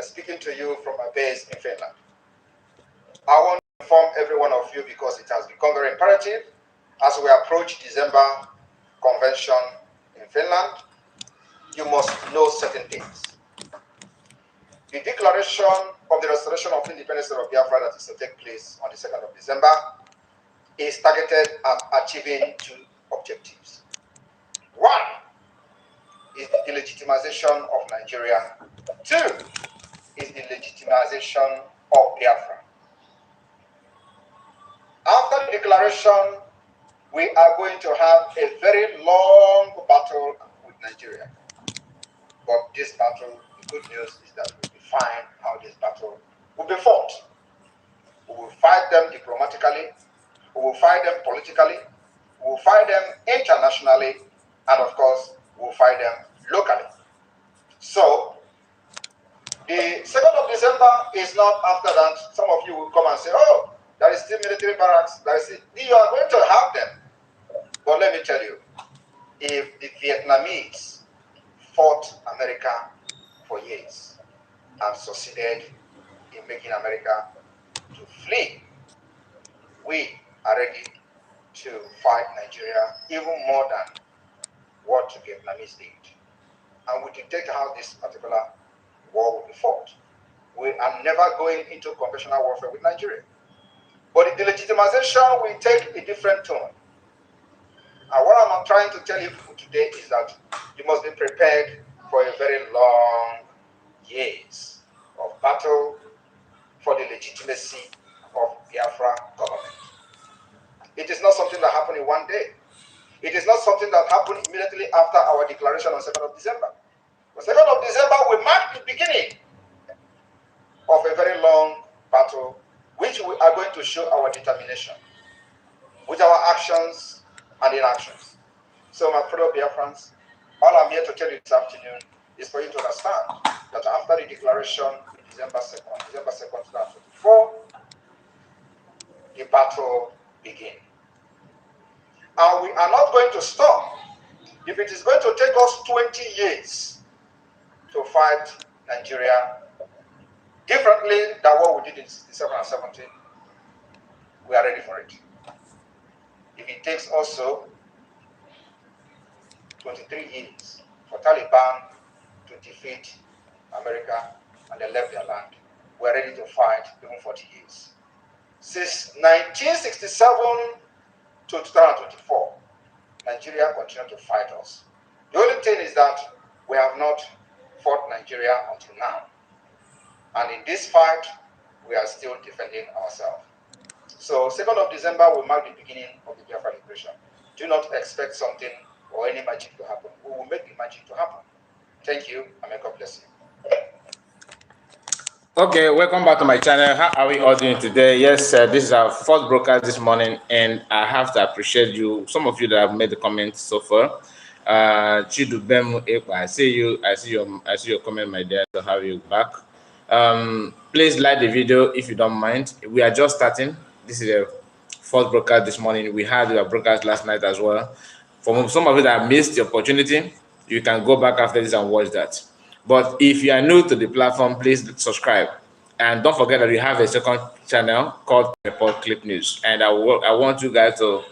speaking to you from my base in Finland. I want to inform every one of you because it has become very imperative as we approach December Convention in Finland. You must know certain things. The declaration of the restoration of independence of Biafra that is to take place on the 2nd of December is targeted at achieving two objectives. One is the delegitimization of Nigeria. Two is the legitimization of Biafra. After the declaration, we are going to have a very long battle with Nigeria. But this battle, the good news is that we define how this battle will be fought. We will fight them diplomatically, we will fight them politically, we will fight them internationally, and of course, we will fight them locally. So, the 2nd of December is not after that. Some of you will come and say, oh, there is still military barracks, you are going to have them. But let me tell you, if the Vietnamese fought America for years and succeeded in making America to flee, we are ready to fight Nigeria even more than what the Vietnamese did. And we dictate how this particular war will be fought. We are never going into conventional warfare with Nigeria. But the delegitimization will take a different tone. And what I'm trying to tell you today is that you must be prepared for a very long years of battle for the legitimacy of Biafra government. It is not something that happened in one day. It is not something that happened immediately after our declaration on 2nd of December. The 2nd of December will mark the beginning of a very long battle, which we are going to show our determination with our actions and inactions. So my fellow Biafrans, all I'm here to tell you this afternoon is for you to understand that after the declaration on December 2nd, 2024, the battle begins. And we are not going to stop. If it is going to take us 20 years to fight Nigeria differently than what we did in 67 and 70, we are ready for it. If it takes also 23 years for Taliban to defeat America and they left their land, we are ready to fight even 40 years. Since 1967 to 2024, Nigeria continued to fight us. The only thing is that we have not fought Nigeria until now. And in this fight, we are still defending ourselves. So 2nd of December will mark the beginning of the Biafra liberation. Do not expect something or any magic to happen. We will make the magic to happen. Thank you, and may God bless you. Okay, welcome back to my channel. How are we all doing today? Yes, this is our first broadcast this morning, and I have to appreciate you, some of you that have made the comments so far. Chidubem, I see your comment, my dear, to have you back. Please like the video if you don't mind. We are just starting. This is a first broadcast this morning. We had a broadcast last night as well. For some of you that missed the opportunity, you can go back after this and watch that. But if you are new to the platform, please subscribe. And don't forget that we have a second channel called Report Clip News. And I want you guys to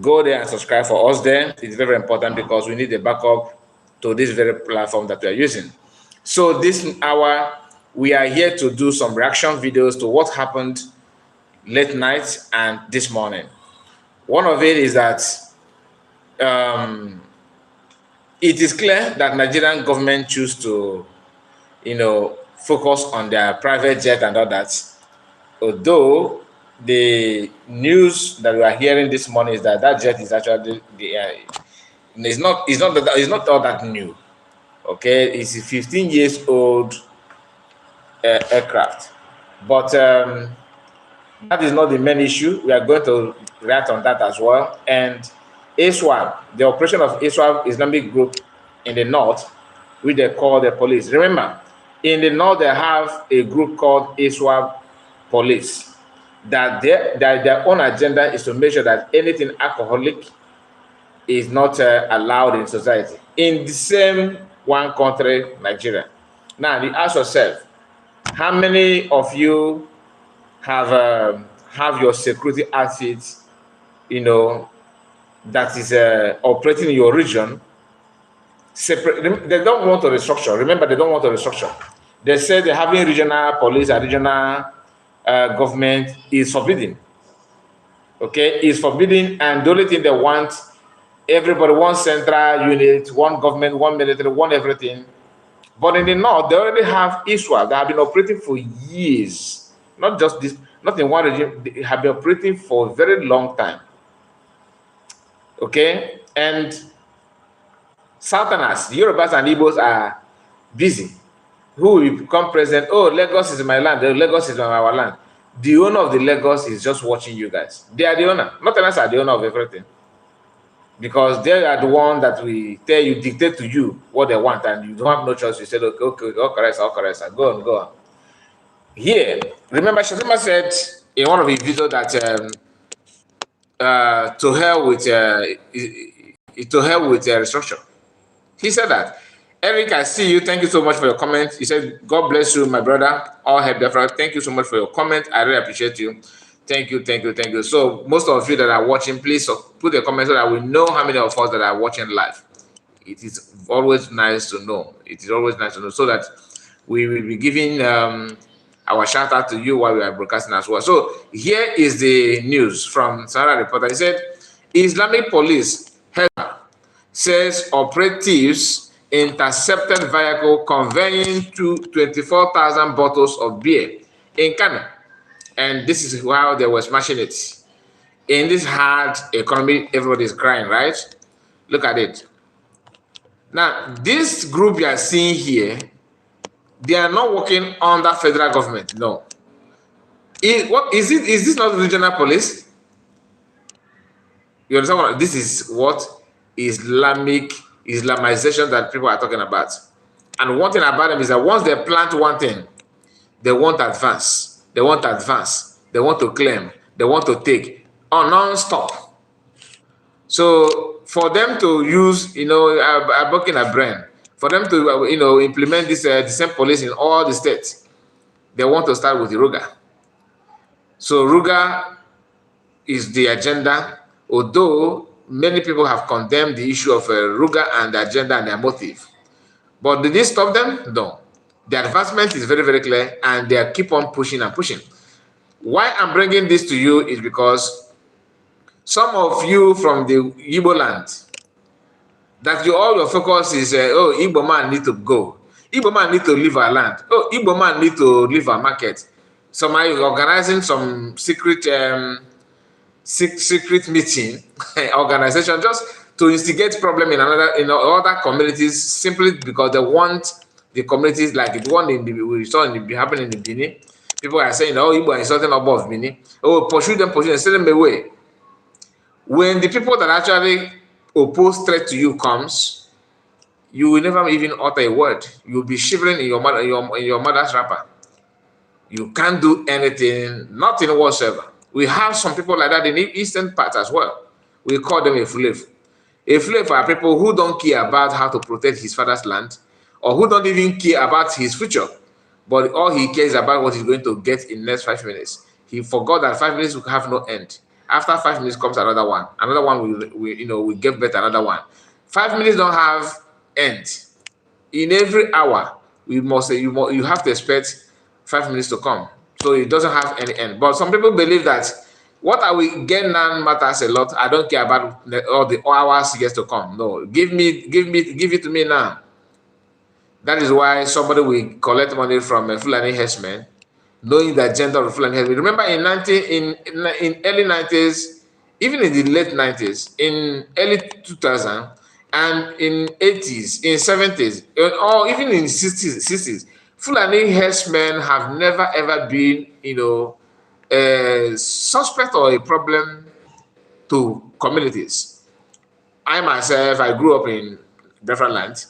go there and subscribe for us there. It's very important because we need a backup to this very platform that we are using. So this hour, we are here to do some reaction videos to what happened late night and this morning. One of it is that it is clear that Nigerian government choose to, focus on their private jet and all that. Although the news that we are hearing this morning is that that jet is actually it's not all that new. Okay, it's a 15 years old aircraft, but that is not the main issue. We are going to react on that as well. And ISWAP, the operation of ISWAP Islamic group in the north, which they call the police. Remember, in the north they have a group called ISWAP Police. That their own agenda is to make sure that anything alcoholic is not allowed in society. In the same one country, Nigeria. Now, you ask yourself, How many of you have your security outfits, that is operating in your region separate? They don't want to restructure. Remember, they don't want to restructure. They say they're having regional police and regional government is forbidden. Okay, is forbidden, and the only thing they want, everybody, one central unit, one government, one military, one everything. But in the north, they already have Hisbah that have been operating for years. Not just this, not in one region, they have been operating for a very long time. Okay, and Southerners, Yorubas and Igbos are busy. Who will become president? Oh, Lagos is my land. Lagos is our land. The owner of the Lagos is just watching you guys. They are the owner. Northerners are the owner of everything. Because they are the one that we tell you, dictate to you what they want, and you don't have no choice. You said, okay, all correct, go on, go on. Here, remember, Shazima said in one of his videos that to hell with restructure. He said that. Eric, I see you. Thank you so much for your comment. He said, God bless you, my brother. All help Biafra. Thank you so much for your comment. I really appreciate you. Thank you. So most of you that are watching, please put a comment so that we know how many of us that are watching live. It is always nice to know. So that we will be giving our shout out to you while we are broadcasting as well. So here is the news from Terr0ri reporter. He said, Islamic police says operatives intercepted vehicle conveying to 24,000 bottles of beer in Kano. And this is how they were smashing it. In this hard economy, everybody is crying, right? Look at it. Now, this group you are seeing here, they are not working under federal government. No. What is it? Is this not regional police? You understand what this is? What Islamization that people are talking about. And one thing about them is that once they plant one thing, they want advance. They want to claim. They want to take non-stop. So for them to use, a broken a brain, for them to, implement this the same police in all the states, they want to start with the Ruga. So Ruga is the agenda, although many people have condemned the issue of Ruga and the agenda and their motive. But did this stop them? No. The advancement is very, very clear, and they keep on pushing and pushing. Why I'm bringing this to you is because some of you from the Igbo land, that all your focus is, oh, Igbo man need to go. Igbo man need to leave our land. Oh, Igbo man need to leave our market. So are you organizing some secret meeting organization just to instigate problem in other communities, simply because they want the communities like the one we saw happening in the Benin. People are saying, oh, Igbo are insulting above Benin. Oh, pursue them, send them away. When the people that actually oppose threat to you comes, you will never even utter a word. You'll be shivering in your mother's wrapper. You can't do anything, nothing whatsoever. We have some people like that in the eastern part as well. We call them a slave. A slave are people who don't care about how to protect his father's land, or who don't even care about his future, but all he cares about what he's going to get in the next 5 minutes. He forgot that 5 minutes will have no end. After 5 minutes comes another one. Another one will give birth another one. 5 minutes don't have end. In every hour, you have to expect 5 minutes to come. So it doesn't have any end. But some people believe that what I will get now matters a lot. I don't care about all the hours yet to come. No, give it to me now. That is why somebody will collect money from a Fulani herdsman, knowing the agenda of Fulani herdsman. Remember in early 90s, even in the late 90s, in early 2000, and in 80s, in 70s, or even in 60s, Fulani herdsmen have never ever been, a suspect or a problem to communities. I myself, I grew up in Biafran land,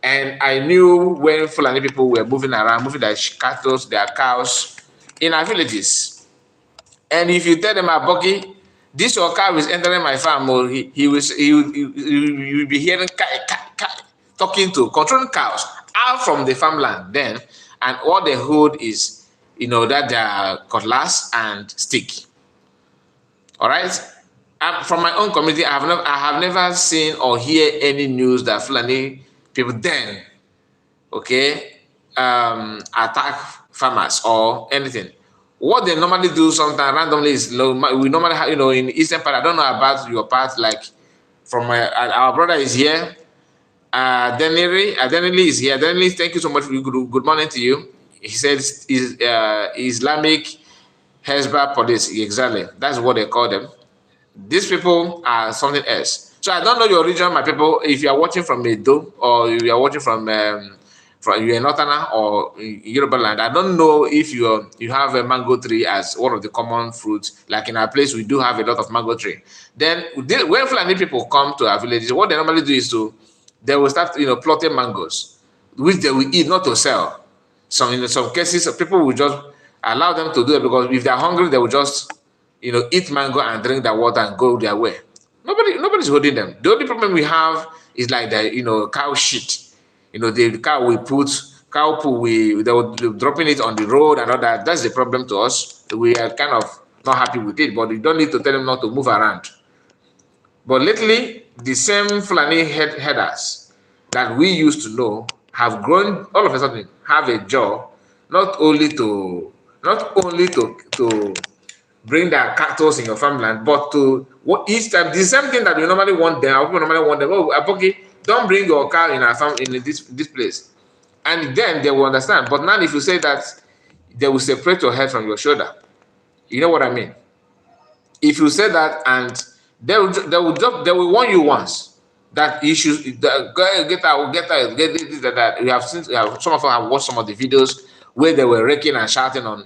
and I knew when Fulani people were moving around, moving their cattle, their cows in our villages. And if you tell them, Aboki, this your cow is entering my farm, or he will be hearing talking to controlling cows out from the farmland then, and all they hold is, that their cutlass and stick. All right. From my own community, I have never seen or hear any news that Fulani people then, okay, attack farmers or anything. What they normally do sometimes randomly is we normally have, in eastern part. I don't know about your part. Like from our brother is here. Terr0ri is here. Terr0ri, thank you so much. Good morning to you. He says is Islamic Hisbah police. Exactly, that's what they call them. These people are something else. So I don't know your region, my people. If you are watching from Edo or you are watching from you're in Northern or Yoruba land, I don't know if you have a mango tree as one of the common fruits. Like in our place, we do have a lot of mango tree. Then when Fulani people come to our villages, what they normally do is they will start plotting mangoes, which they will eat, not to sell. In some cases, people will just allow them to do it because if they're hungry, they will just eat mango and drink that water and go their way. Nobody's holding them. The only problem we have is like the cow shit. The cow we put cow poo they were dropping it on the road and all that. That's the problem to us. We are kind of not happy with it, but you don't need to tell them not to move around. But lately, the same Fulani headers that we used to know have grown all of a sudden, have a jaw, not only to bring their cattle in your farmland, but to each time the same thing that you normally want them. People normally want them. Oh, okay, don't bring your cow in our farm in this place, and then they will understand. But now, if you say that, they will separate your head from your shoulder. You know what I mean? If you say that, and they will warn you once that you should get out, get this, that. We have seen. Some of us have watched some of the videos where they were raking and shouting on,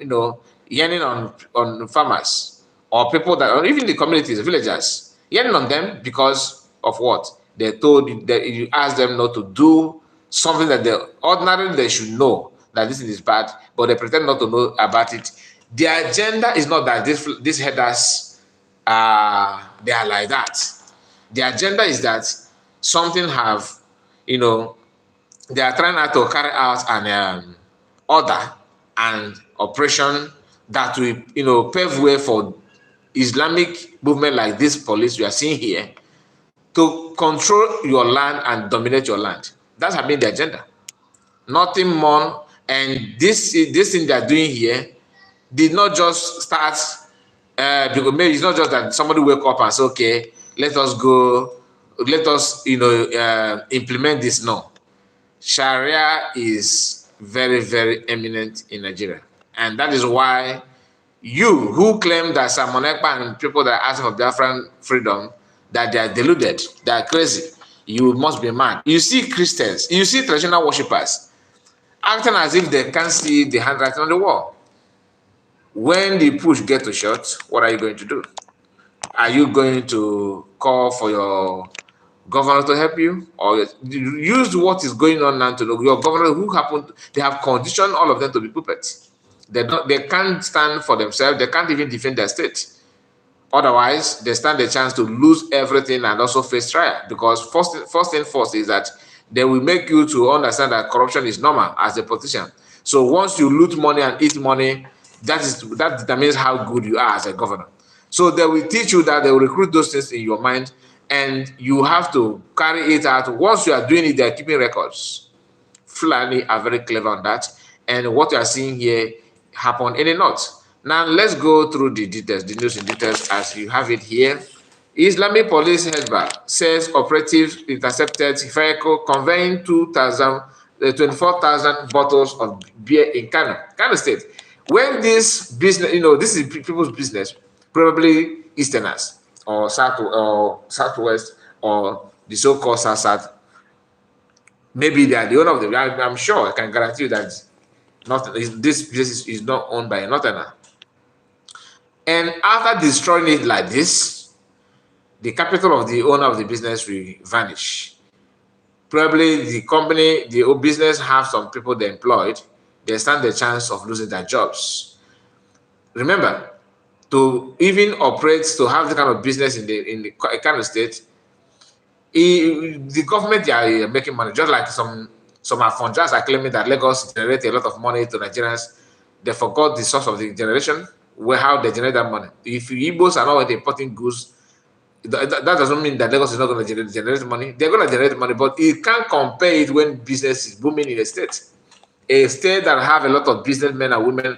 yelling on farmers or people that, or even the communities, villagers, yelling on them because of what they told that you ask them not to do something that ordinarily they should know that this is bad, but they pretend not to know about it. Their agenda is not that these headers they are like that. The agenda is that something have, they are trying not to carry out an order and operation that will pave way for Islamic movement like this police we are seeing here to control your land and dominate your land. That's been the agenda. Nothing more. And this thing they are doing here did not just start because maybe it's not just that somebody wake up and say, okay, let us implement this. No. Sharia is very, very eminent in Nigeria. And that is why you who claim that Simon Ekpa and people that are asking for Biafran freedom, that they are deluded, they are crazy, you must be mad. You see Christians, you see traditional worshippers acting as if they can't see the handwriting on the wall. When the push gets to shove, what are you going to do? Are you going to call for your governor to help you, or use what is going on now to know your governor they have conditioned all of them to be puppets. They can't stand for themselves. They can't even defend their state. Otherwise, they stand a chance to lose everything and also face trial. Because first thing first is that they will make you to understand that corruption is normal as a politician. So once you loot money and eat money, that determines how good you are as a governor. So they will teach you that, they will recruit those things in your mind, and you have to carry it out. Once you are doing it, they are keeping records. Fulani are very clever on that. And what you are seeing here happened in the north. Now, let's go through the details, the news in details as you have it here. Islamic police Hisbah says operatives intercepted vehicle conveying 24,000 bottles of beer in Kano State. When this business, this is people's business, probably Easterners or Southwest or the so-called South. Maybe they are the owner of the. I'm sure I can guarantee you that this place is not owned by a Northerner. And after destroying it like this, the capital of the owner of the business will vanish. Probably the company, the business have some people they employed, they stand the chance of losing their jobs. Remember, to even operate, to have the kind of business in the kind of state, the government, they are making money, just like some Some Afonjas are claiming that Lagos generates a lot of money to Nigerians. They forgot the source of the generation, how they generate that money. If Igbos are not importing goods, that doesn't mean that Lagos is not going to generate money. They're going to generate money, but you can't compare it when business is booming in a state. A state that have a lot of businessmen and women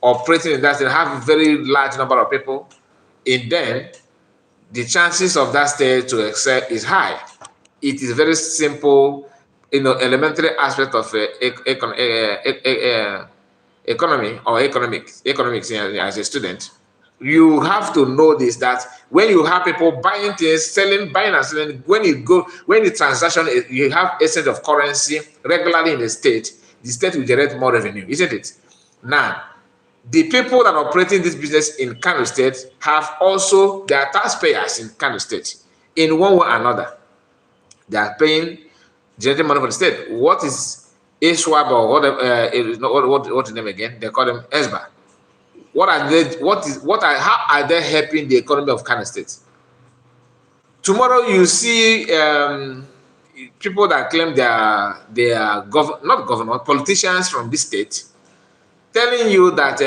operating in that state, have a very large number of people in them, the chances of that state to excel is high. It is very simple, elementary aspect of economy or economics as a student. You have to know this, that when you have people buying things, selling, buying and selling, when the transaction, you have exchange of currency regularly in the state will generate more revenue, isn't it? Now, the people that are operating this business in Kano State have also, they are taxpayers in Kano State. In one way or another, they are generating money for the state. What is Hisbah or what's the name again? They call them Hisbah. How are they helping the economy of Kano State? Tomorrow you see people that claim they are not governor, politicians from this state, telling you that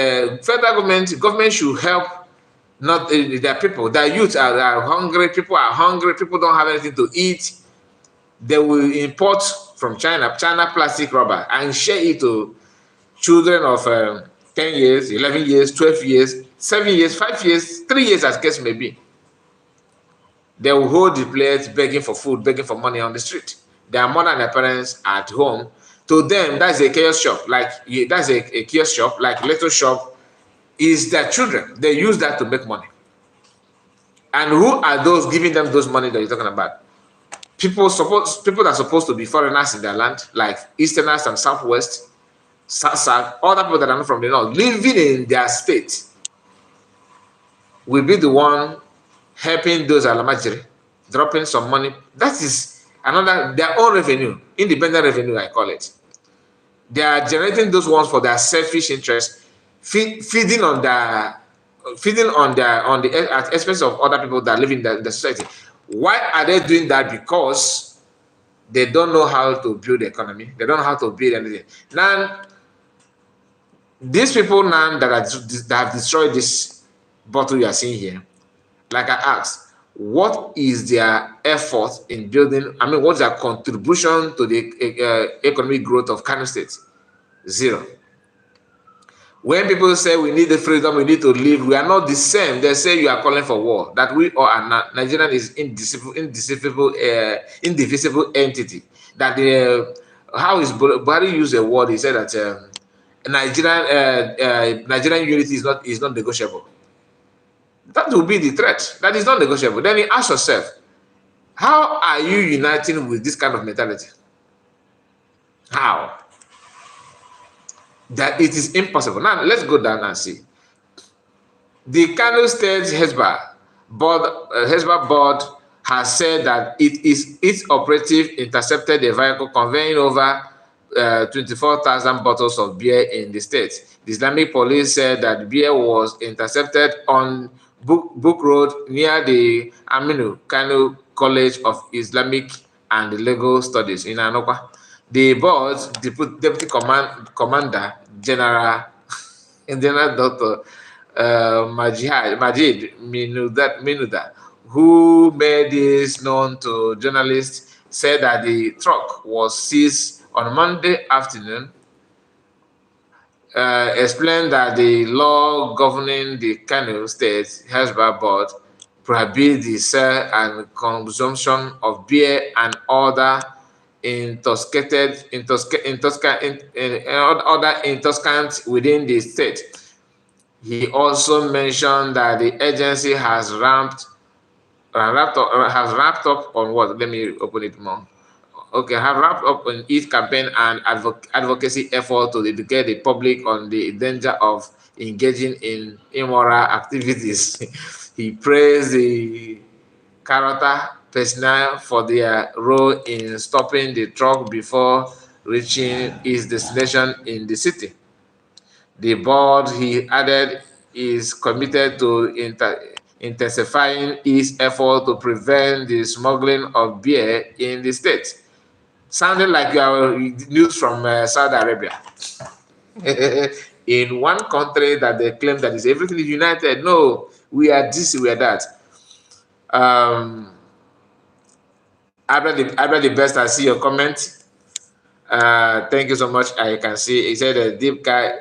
federal government should help not their people. Their youth are hungry. People are hungry. People don't have anything to eat. They will import from China plastic rubber and share it to children of 10 years, 11 years, 12 years, 7 years, 5 years, 3 years, as case may be. They will hold the plate begging for food, begging for money on the street. Their mother and their parents at home. To them, that's a kiosk shop. That's a kiosk shop, like little shop, is their children. They use that to make money. And who are those giving them those money that you're talking about? People that are supposed to be foreigners in their land, like Easterners and Southwest, South, other people that are not from the North, living in their state, will be the one helping those Alamajiri, dropping some money. That is their own revenue, independent revenue, I call it. They are generating those ones for their selfish interest, feeding on the at expense of other people that live in the society. Why are they doing that? Because they don't know how to build the economy. They don't know how to build anything. Now, these people now that have destroyed this bottle you are seeing here, like I asked, what is their effort in building? I mean, what's their contribution to the economic growth of Kano State? Zero. When people say we need the freedom, we need to live, we are not the same. They say you are calling for war. That we all are not. Nigerian is indivisible entity. That how is Buhari use a word? He said that Nigerian unity is not negotiable. That will be the threat. That is not negotiable. Then you ask yourself, how are you uniting with this kind of mentality? How? That it is impossible. Now, let's go down and see. The Kano State Hisbah board has said that its operative intercepted a vehicle conveying over 24,000 bottles of beer in the state. The Islamic police said that beer was intercepted on Book Road near the Aminu Kano College of Islamic and Legal Studies in Anokwa. The board's deputy commander, General Dr. Majid Minuda, who made this known to journalists, said that the truck was seized on Monday afternoon. Explained that the law governing the Kano State Hisbah Board prohibits the sale and consumption of beer and other intoxicants within the state. He also mentioned that the agency has wrapped up on what? Let me open it more. Okay, have wrapped up on its campaign and advocacy effort to educate the public on the danger of engaging in immoral activities. He praised the Karata personnel for their role in stopping the truck before reaching its destination in the city. The board, he added, is committed to intensifying its effort to prevent the smuggling of beer in the state. Sounding like you are news from Saudi Arabia. In one country that they claim that is everything is united. No, we are this, we are that. I read the best. I see your comment. Thank you so much. I can see he said deep guy,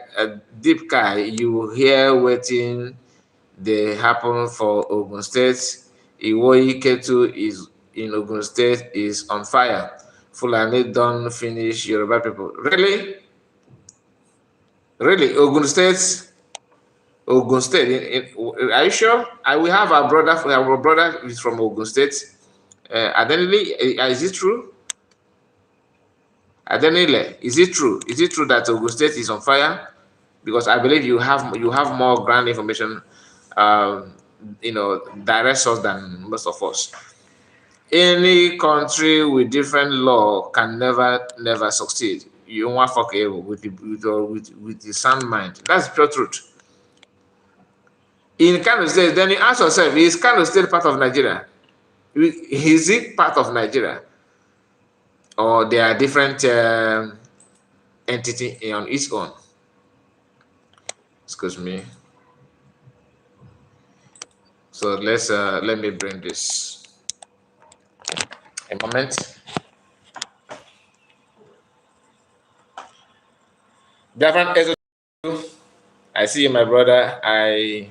you hear waiting they happen for Ogun State. Iwoyi Ketu is in Ogun State is on fire. Fulani don't finish Yoruba people. Really? Really? Ogun State? Ogun State? Are you sure? We have our brother. Our brother is from Ogun State. Adenili, is it true? Adenile, is it true? Is it true that Ogun State is on fire? Because I believe you have more ground information, direct source than most of us. Any country with different law can never succeed. You want fuck with the sound mind. That's pure truth. In Kano State, then you ask yourself, is Kano State part of Nigeria? Is it part of Nigeria? Or they are different entity on its own? Excuse me. So let me bring this. A moment. Biafran, I see you, my brother. I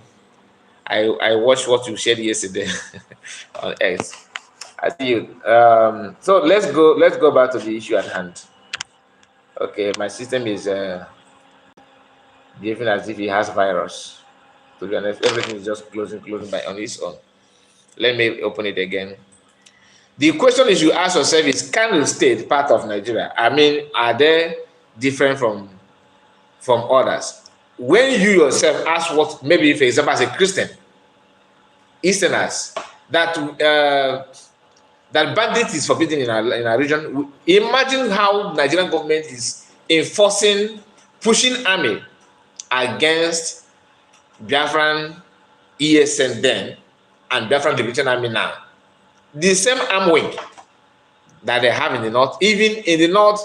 watched what you shared yesterday on X. I see you. So let's go back to the issue at hand. Okay, my system is behaving as if it has virus. To be honest, everything is just closing by on its own. Let me open it again. The question is you ask yourself is Kano State part of Nigeria? I mean, are they different from others? When you yourself ask what, maybe for example as a Christian, Easterners, that bandit is forbidden in our region. Imagine how Nigerian government is pushing army against Biafran ESN then and Biafran Liberation Army now. The same arm wing that they have in the north, even in the north,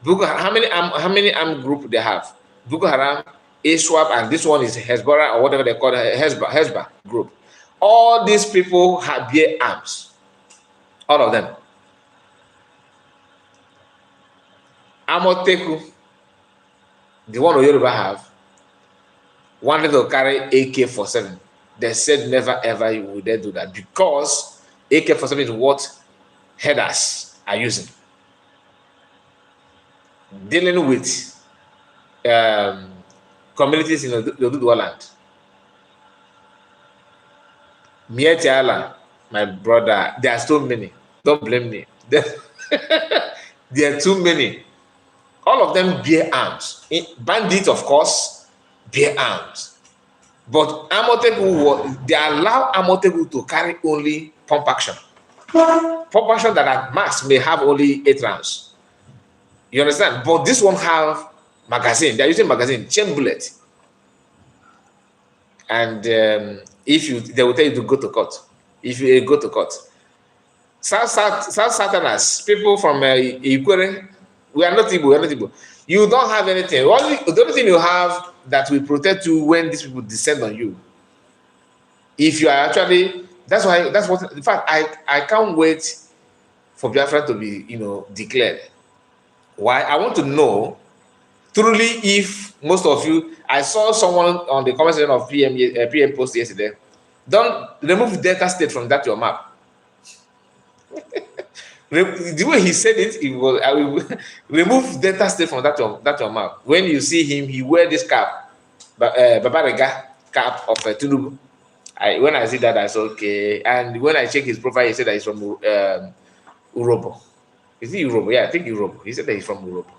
how many armed group they have? Boko Haram, ISWAP, and this one is Hisbah or whatever they call it, Hisbah group. All these people have bear arms. All of them. Amoteku, the one Yoruba have, wanted to carry AK-47. They said never ever would they do that because AK-47 is what headers are using. Dealing with communities in the Oduduwa land. Mietiala, my brother, there are so many. Don't blame me. There are too many. All of them bear arms. Bandits, of course, bear arms. But Amotebu, they allow Amotebu to carry only pump action. Pump action that at max may have only 8 rounds. You understand? But this one have magazine. They're using magazine, chain bullet. And they will tell you to go to court. If you go to court. South Southerners, people from Ikwere, we are not Igbo. You don't have anything. The only thing you have that will protect you when these people descend on you. If you are actually, that's what, in fact, I can't wait for Biafra to be, declared. Why? I want to know, truly, if most of you, I saw someone on the comment section of PM post yesterday, don't remove Delta State from that your map. The way he said it, I will remove Delta State from that your map. When you see him, he wear this cap, Babarega cap of Tinubu. When I see that, I said okay. And when I check his profile, he said that he's from Urobo. Is he Urobo? Yeah, I think Urobo. He said that he's from Urobo.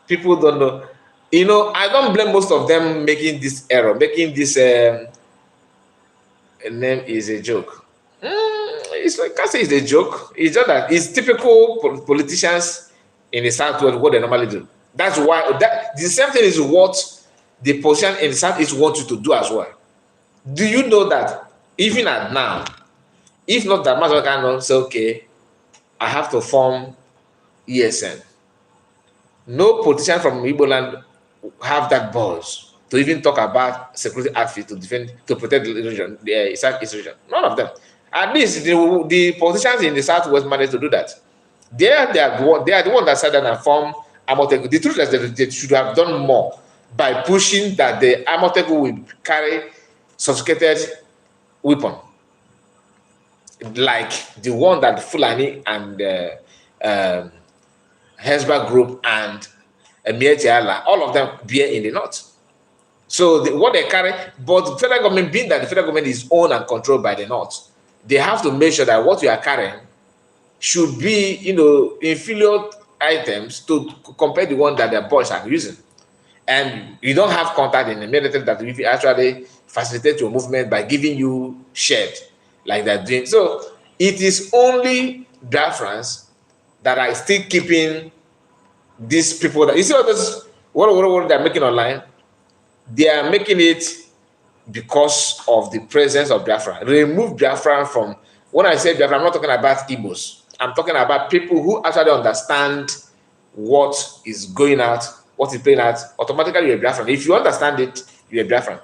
People don't know. I don't blame most of them making this error, making this name is a joke. I can't say it's a joke. It's just that it's typical politicians in the Southwest what they normally do. That's why the same thing is what the position in the Southeast want you to do as well. Do you know that even at now, if not that much, I can say okay, I have to form ESN. No politician from Igbo land have that balls to even talk about security outfit to defend, to protect the region, the East region. None of them. At least the politicians in the Southwest managed to do that. They are the one that sat down and formed Amoteku. The truth is that they should have done more by pushing that the Amoteku will carry sophisticated weapon, like the one that Fulani and Hisbah group and 9jeria, all of them bear in the north. So what they carry, but the federal government, being that the federal government is owned and controlled by the north, they have to make sure that what you are carrying should be, inferior items to compare the one that their boys are using. And you don't have contact in the military that will actually facilitate your movement by giving you shed like they're doing. So it is only Biafrans that are still keeping these people that you see all this what they're making online. They are making it because of the presence of Biafra. Remove Biafra from, when I say Biafra, I'm not talking about Igbos. I'm talking about people who actually understand what is going out, what is playing out. Automatically, you're a Biafran. If you understand it, you're a Biafran.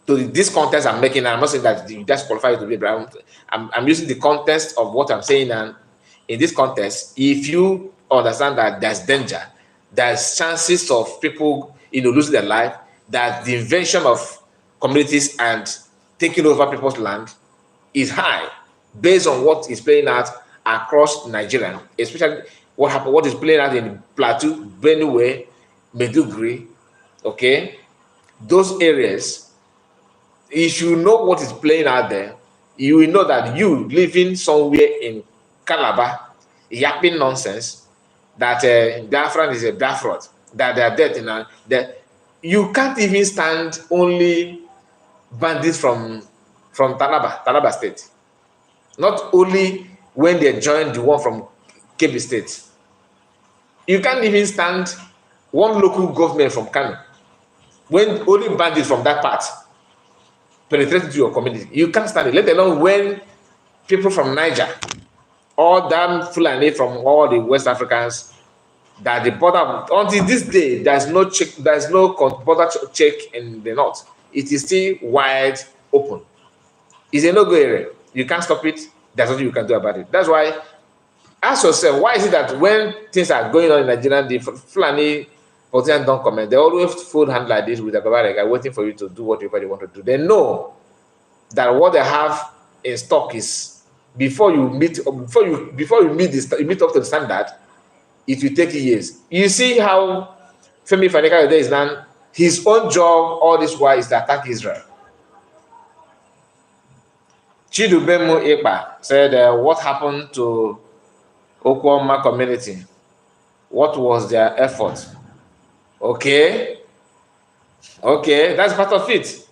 So this context I'm making, I'm not saying that you just qualify to be a Biafran. I'm using the context of what I'm saying, and in this context, if you understand that there's danger, there's chances of people losing their life, that the invasion of communities and taking over people's land is high, based on what is playing out across Nigeria, especially what is playing out in Plateau, Benue, Maiduguri, okay? Those areas, if you know what is playing out there, you will know that you living somewhere in Calabar, yapping nonsense, that Biafran is a Biafra, that they are dead, that you can't even stand only bandits from Taraba State. Not only when they join the one from Kebbi State. You can't even stand one local government from Kano. When only bandits from that part penetrate into your community, you can't stand it. Let alone when people from Niger, all damn Fulani from all the West Africans, that the border, until this day, there's no check, there's no border check in the north. It is still wide open. It's a no-go area. You can't stop it. There's nothing you can do about it. That's why, ask yourself, why is it that when things are going on in Nigeria, the Fulani politicians don't comment? They always fold hand like this with a guy waiting for you to do whatever they want to do. They know that what they have in stock is, before you meet up to the standard, it will take years. You see how Femi Faneka is now, his own job all this while is to attack Israel. Chidubemu Ekpa said, what happened to Okwoma community? What was their effort? Okay, that's part of it.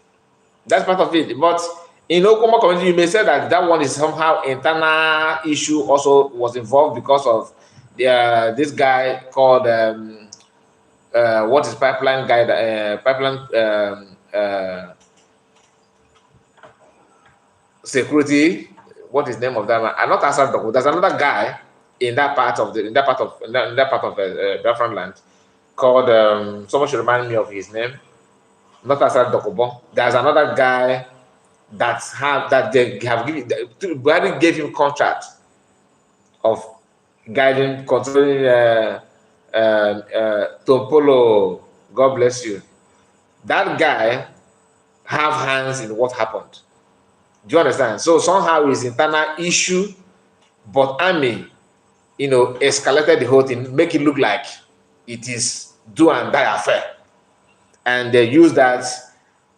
That's part of it. But in Okwoma community, you may say that one is somehow internal issue also was involved because of this guy called what is pipeline guy? Security. What is the name of that man? I'm not Asad Doko. There's another guy in that part of Biafran land called someone should remind me of his name. Not Asad Dokobo. There's another guy Buhari gave him contract of guiding, controlling Tompolo. God bless you. That guy have hands in what happened. Do you understand? So somehow it's internal issue, but army, escalated the whole thing, make it look like it is do and die affair. And they use that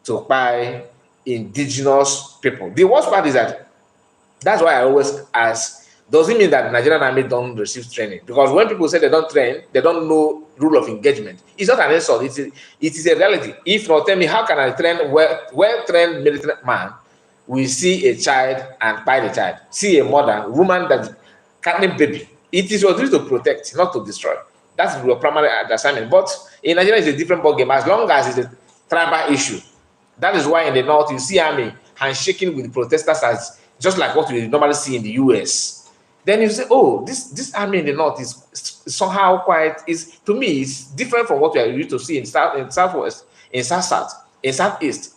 to buy indigenous people. The worst part is that's why I always ask, does it mean that Nigerian army don't receive training? Because when people say they don't train, they don't know rule of engagement. It's not an insult, it is a reality. If not, tell me, how can I train well-trained military man? We see a child and buy the child. See a mother, woman that carrying baby. It is your duty to protect, not to destroy. That's your primary assignment. But in Nigeria, it's a different ballgame. As long as it's a tribal issue. That is why in the north, you see army handshaking with the protesters as just like what we normally see in the US. then you say, oh, this army in the north is somehow to me, it's different from what we are used to see in southwest, in south, in southeast.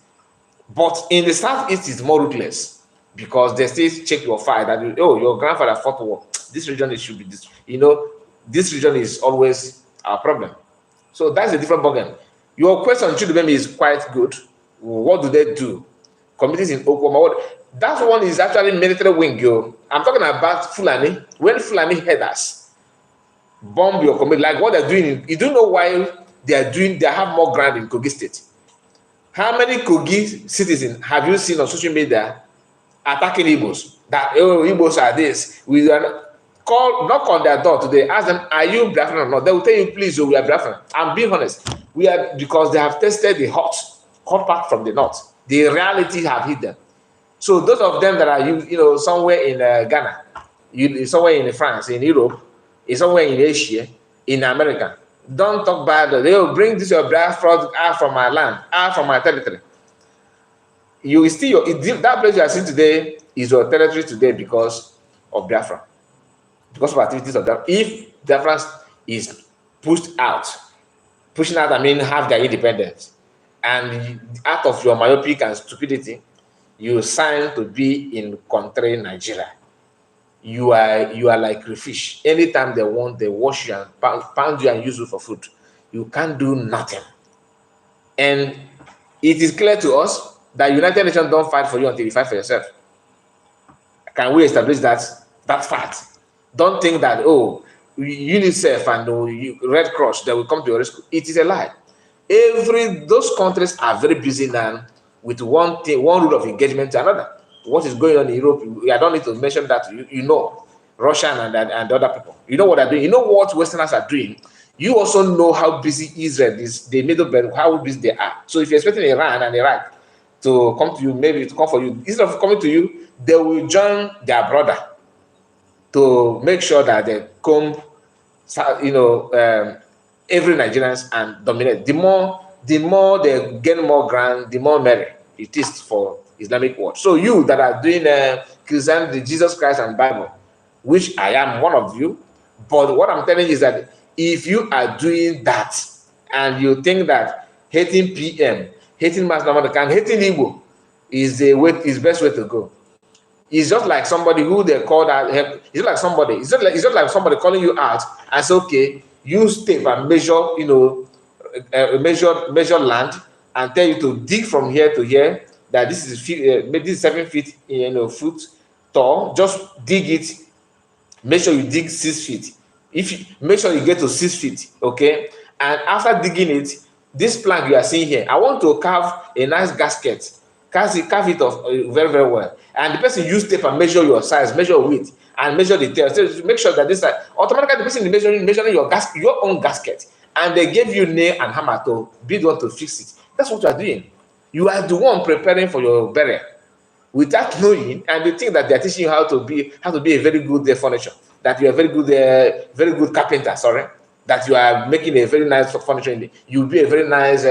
But in the southeast, it's more ruthless because they still check your file that your grandfather fought war. This region, it should be this. This region is always our problem. So that's a different ballgame. Your question, Chidubem, is quite good. What do they do? Communities in Oklahoma. That one is actually military wing, yo. I'm talking about Fulani. When Fulani headers bomb your community, like what they're doing, you don't know why they have more ground in Kogi State. How many Kogi citizens have you seen on social media attacking Igbos? That, Igbos are this. We are knock on their door today, ask them, are you Biafran or not? They will tell you, please, we are Biafran. I'm being honest. We are, because they have tested the hot part from the north. The reality have hit them. So those of them that are somewhere in Ghana, somewhere in France, in Europe, somewhere in Asia, in America, don't talk bad. They will bring this your Biafra out from my land, out from my territory. You still that place you are seeing today is your territory today because of Biafra, because of activities of Biafra. If Biafra is pushing out, I mean, have their independence, and out of your myopic and stupidity, you sign to be in country Nigeria. You are like a fish. Anytime they want, they wash you and pound you and use you for food. You can't do nothing. And it is clear to us that United Nations don't fight for you until you fight for yourself. Can we establish that fact? Don't think that, UNICEF and Red Cross, they will come to your rescue. It is a lie. Those countries are very busy now with one rule of engagement to another. What is going on in Europe, I don't need to mention that. Russia and the other people. You know what they're doing. You know what Westerners are doing. You also know how busy Israel is, the Middle Belt, how busy they are. So if you're expecting Iran and Iraq to come to you, maybe to come for you, instead of coming to you, they will join their brother to make sure that they come, every Nigerians and dominate. The more they gain more ground, the more merry it is for Islamic world. So you that are doing Christianity, Jesus Christ and Bible, which I am one of you, but what I'm telling you is that if you are doing that and you think that hating PM, hating mass number, hating Igbo is best way to go, it's just like somebody who they call that. It's just like somebody calling you out and say, okay, use tape and measure, measure land and tell you to dig from here to here. That this is 7 feet, foot tall. Just dig it. Make sure you dig 6 feet. Make sure you get to 6 feet, okay? And after digging it, this plank you are seeing here, I want to carve a nice gasket. Carve it off very, very well. And the person use tape and measure your size, measure width, and measure the tail. So make sure that this automatically the person is measuring your own gasket, and they gave you nail and hammer to be the one to fix it. That's what you are doing. You are the one preparing for your burial without knowing, and they think that they are teaching you how to be a very good furniture, that you are very good carpenter. Sorry, that you are making a very nice furniture. You'll be a very nice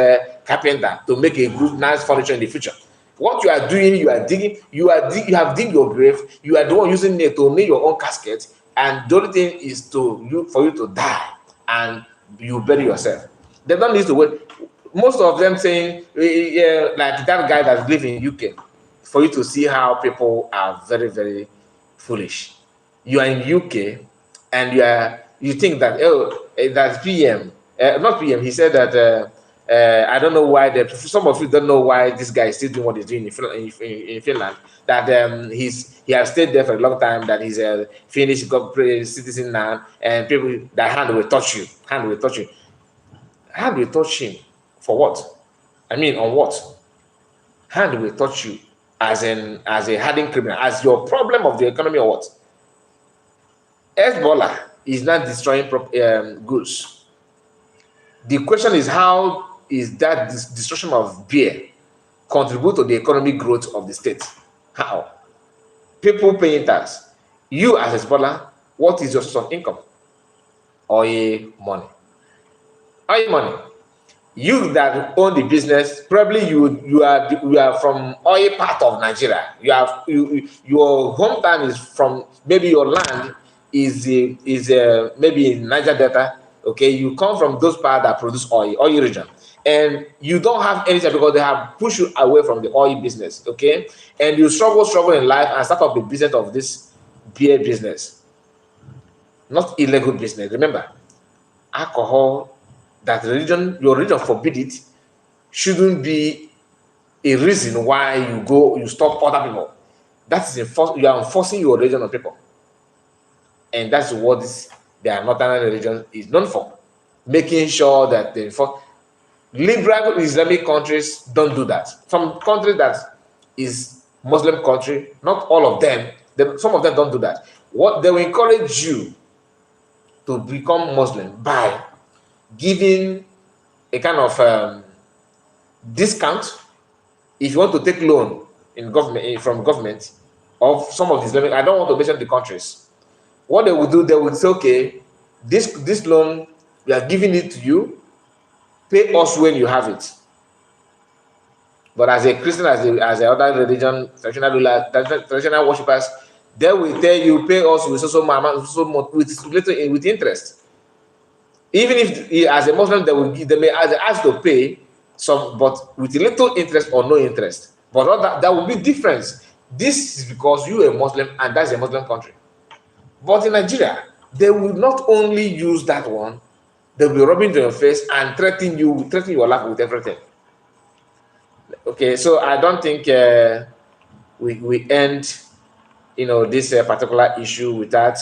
carpenter to make a good, nice furniture in the future. What you are doing, you are digging. You have dig your grave. You are the one using it to make your own casket, and the only thing is for you to die and you bury yourself. They don't need to wait. Most of them saying, like that guy that lives in UK, for you to see how people are very, very foolish. You are in UK and you think that that's PM, not PM. He said that I don't know why some of you don't know why this guy is still doing what he's doing in Finland. That he has stayed there for a long time. That he's a Finnish citizen now, and people that hand will touch you. Hand will touch him. For what? I mean, on what? Hand will touch you as a hardened criminal, as your problem of the economy or what? Hezbollah is not destroying goods. The question is, how is that destruction of beer contribute to the economic growth of the state? How? People paying tax. You as Hezbollah, what is your source of income? Oil money. Oil money. You that own the business, probably you are from oil part of Nigeria. Your hometown is from maybe your land is maybe in Niger Delta. Okay, you come from those parts that produce oil region, and you don't have anything because they have pushed you away from the oil business. Okay, and you struggle in life and start up the business of this beer business, not illegal business. Remember, alcohol that your religion forbid it shouldn't be a reason why you stop other people. That is you are enforcing your religion on people, and that's what their northern religion is known for, making sure that they enforce. Liberal Islamic countries don't do that. Some countries that is Muslim country, not all of them, some of them don't do that. What they will encourage you to become Muslim by giving a kind of discount if you want to take loan in government from government of some of the Islamic. I don't want to mention the countries. What they will do, they will say, okay, this loan, we are giving it to you, pay us when you have it. But as a Christian, as a other religion, traditional worshippers, they will tell you, pay us with interest. Even if as a Muslim, they may ask to pay some, but with little interest or no interest. But that will be difference. This is because you are a Muslim and that's a Muslim country. But in Nigeria, they will not only use that one, they'll be rubbing to your face and threatening your life with everything. Okay, so I don't think we end, this particular issue without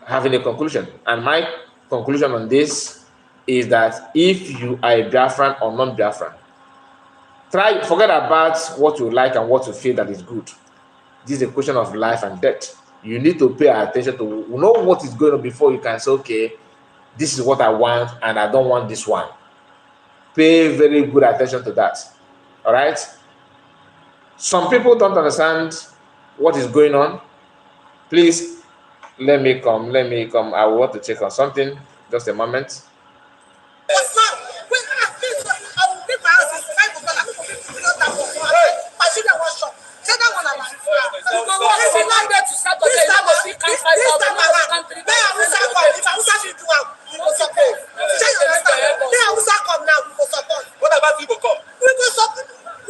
having a conclusion. And my conclusion on this is that if you are a Biafran or non-Biafran, forget about what you like and what you feel that is good. This is a question of life and death. You need to pay attention to know what is going on before you can say, okay, this is what I want and I don't want this one. Pay very good attention to that. All right? Some people don't understand what is going on. Please, let me come. I want to check on something. Just a moment. What about people come? We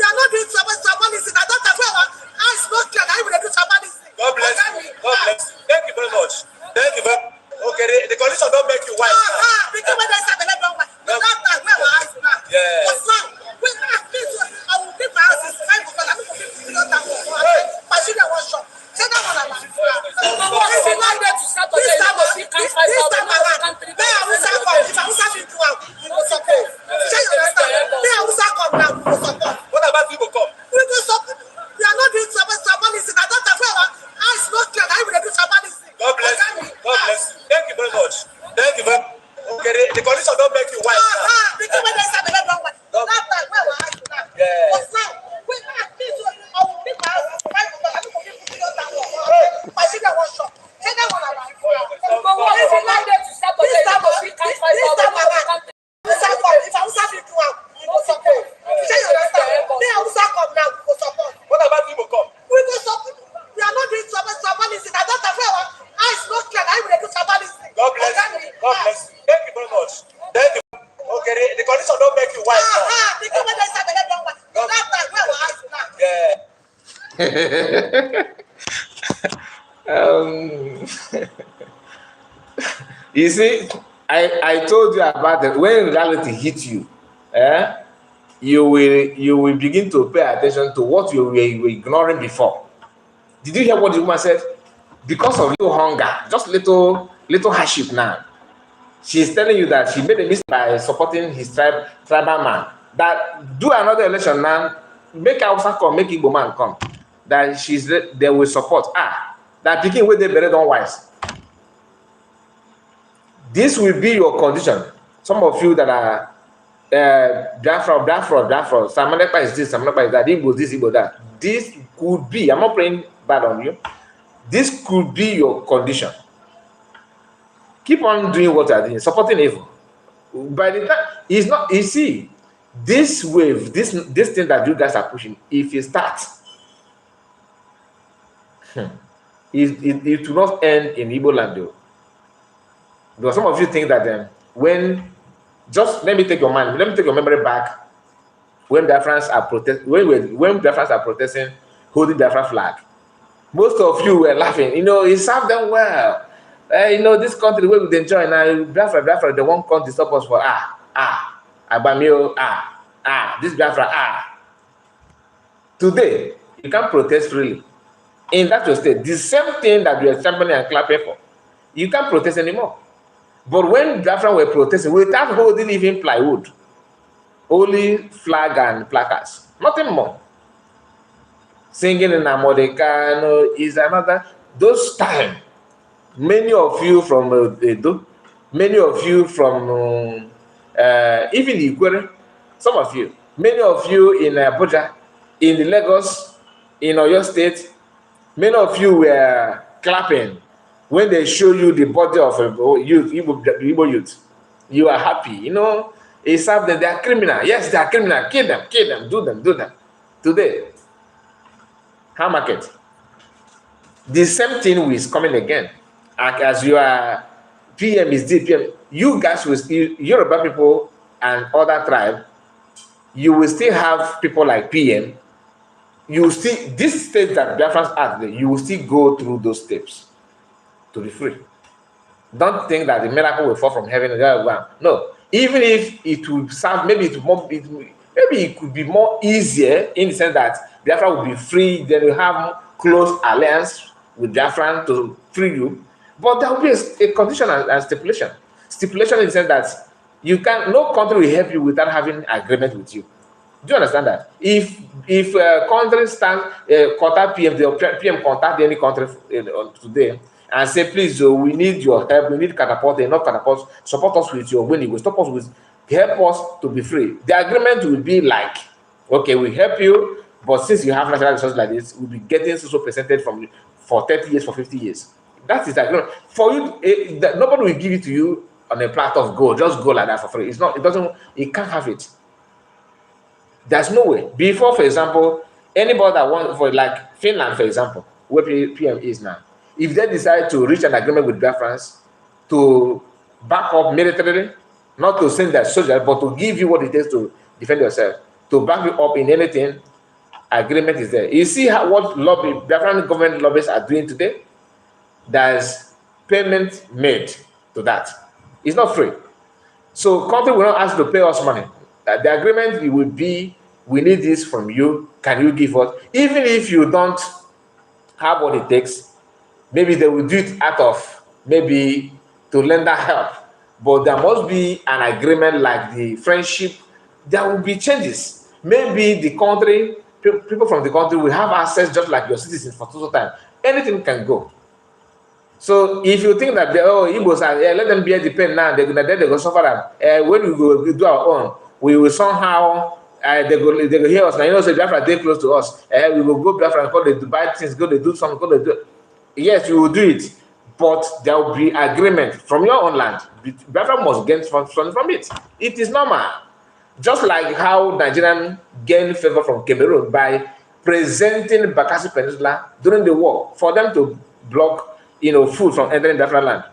are not doing tribalism. I don't have our eyes not clear. I will do tribalism. God bless you. God bless you. Thank you very much. Thank you very much. Okay, the condition don't make you white. Because when they start the level white, the doctor where our eyes now. Yeah. But now, when I will give my eyes 5 because I'm going to give you that one. Machine was shot. Say that one about. This time around, may I will start from. If I will start into one, you will support. Say you understand? May I will start come now, you will support. What about people come? We will support. We are not doing tribalism. I don't have our eyes not clear. I will do tribalism. God bless you. God bless you. Thank you very much. Thank you very much. Okay, the condition don't make you white. Because when they start the level white, that time where our eyes now. Yeah. But now, when I will give my eyes 5 because I'm going to give you that one. My children was shot. Say that one about. This time around. If I will start into one, you will support. Say you understand? May I will start come now, you will support. What about people come? We will support. We are not doing tribalism. I don't have our eyes not clear. I will do tribalism. God bless you. God bless you. Thank you very much. Thank you. Okay, the condition don't make you white. Because when they start the level white, that time where our eyes now. Yeah. You see, I told you about it. When reality hits you, you will begin to pay attention to what you were ignoring before. Did you hear what the woman said? Because of little hunger, just little hardship now. She's telling you that she made a mistake by supporting his tribal man. That do another election now, make Hausa come, make Igbo man come. That they will support. That picking with the better don't wise. This will be your condition. Some of you that are Biafra, Samanekpa is this, Samanekpa is that, Igbo this, Igbo that. This could be, I'm not praying bad on you. This could be your condition. Keep on doing what you are doing, supporting evil. By the time, it's not, you see, this wave, this thing that you guys are pushing, if you start, it will not end in Igbo land, though. Because some of you think that when, just let me take your memory back when Biafrans are protesting, holding Biafra flag. Most of you were laughing. It served them well. This country where we enjoy now, Biafra, they won't come to stop us for Abamio, this Biafra, Today, you can't protest freely. In that state, the same thing that you are championing and clapping for, you can't protest anymore. But when Biafra were protesting without holding even plywood, only flag and placards, nothing more. Singing in Amodekano is another. Those time, many of you from Edo, many of you from even Ikwere, some of you, many of you in Abuja, in Lagos, in Oyo State, many of you were clapping when they show you the body of Igbo youth. You are happy. It's something. They are criminal. Yes, they are criminal. Kill them, do them. Today, how market? The same thing is coming again. As you are PM is DPM, you guys will still, Yoruba people and other tribe, you will still have people like PM. You will still, this state that Biafrans are, you will still go through those steps to be free. Don't think that the miracle will fall from heaven. No, even if it will serve, maybe it could be more easier in the sense that Biafra will be free. Then you have close alliance with Biafran to free you. But there will be a condition and stipulation. Stipulation in the sense that no country will help you without having agreement with you. Do you understand that? If country contact PM, the PM contact any country today and say, please, we need your help, we need catapult, enough catapult, support us with your winning, stop us with, help us to be free. The agreement will be like, okay, we help you, but since you have natural resources like this, we'll be getting so percentage from you for 30 years, for 50 years. That is the agreement. For you, nobody will give it to you on a platter of gold, just go like that for free. It can't have it. There's no way. Before, for example, anybody that wants, for like Finland, for example, where PM is now, if they decide to reach an agreement with Biafrans to back up militarily, not to send their soldiers, but to give you what it takes to defend yourself, to back you up in anything, agreement is there. You see what Biafran government lobbyists are doing today? There's payment made to that. It's not free. So country will not ask to pay us money. The agreement will be, we need this from you. Can you give us? Even if you don't have what it takes, maybe they will do it out of maybe to lend that help. But there must be an agreement like the friendship. There will be changes. Maybe the country, people from the country will have access just like your citizens for total time. Anything can go. So if you think that Igbos are, let them bear the pain now, they're going to suffer them. When we go do our own, we will somehow, they go hear us. Now, say Biafra, they close to us. We will go Biafra and go to buy things, go to do something, go to do. Yes, you will do it, but there will be agreement from your own land. Biafra must gain something from it. It is normal. Just like how Nigerian gained favor from Cameroon by presenting Bakassi Peninsula during the war for them to block food from entering Biafra land.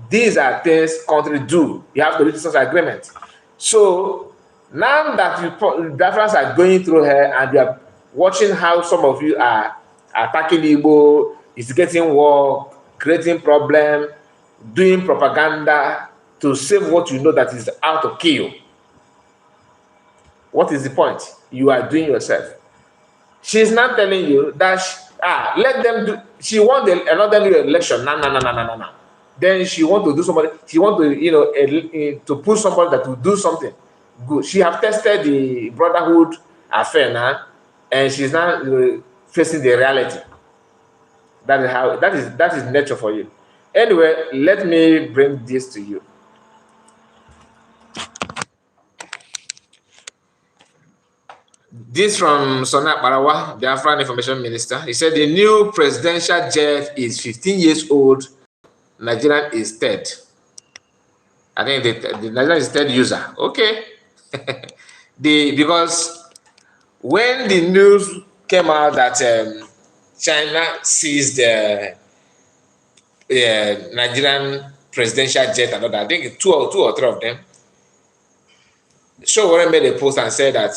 These are things countries do. You have to reach such agreement. So now that Biafrans are going through here and you are watching how some of you are attacking Igbo, is getting war, creating problem, doing propaganda to save what you know that is out to kill. What is the point? You are doing yourself. She's not telling you that let them do. She won another new election. No. Then she want to do somebody. She want to to push somebody that will do something good. She have tested the brotherhood affair now, and she's now facing the reality. That is how that is nature for you. Anyway, let me bring this to you. This from Sona Barawa, the Biafran Information Minister. He said the new presidential jet is 15 years old. Nigerian is third. I think the Nigerian is third user. Okay. Because when the news came out that China seized Nigerian presidential jet and all that. I think two or three of them. Sowore made a post and said that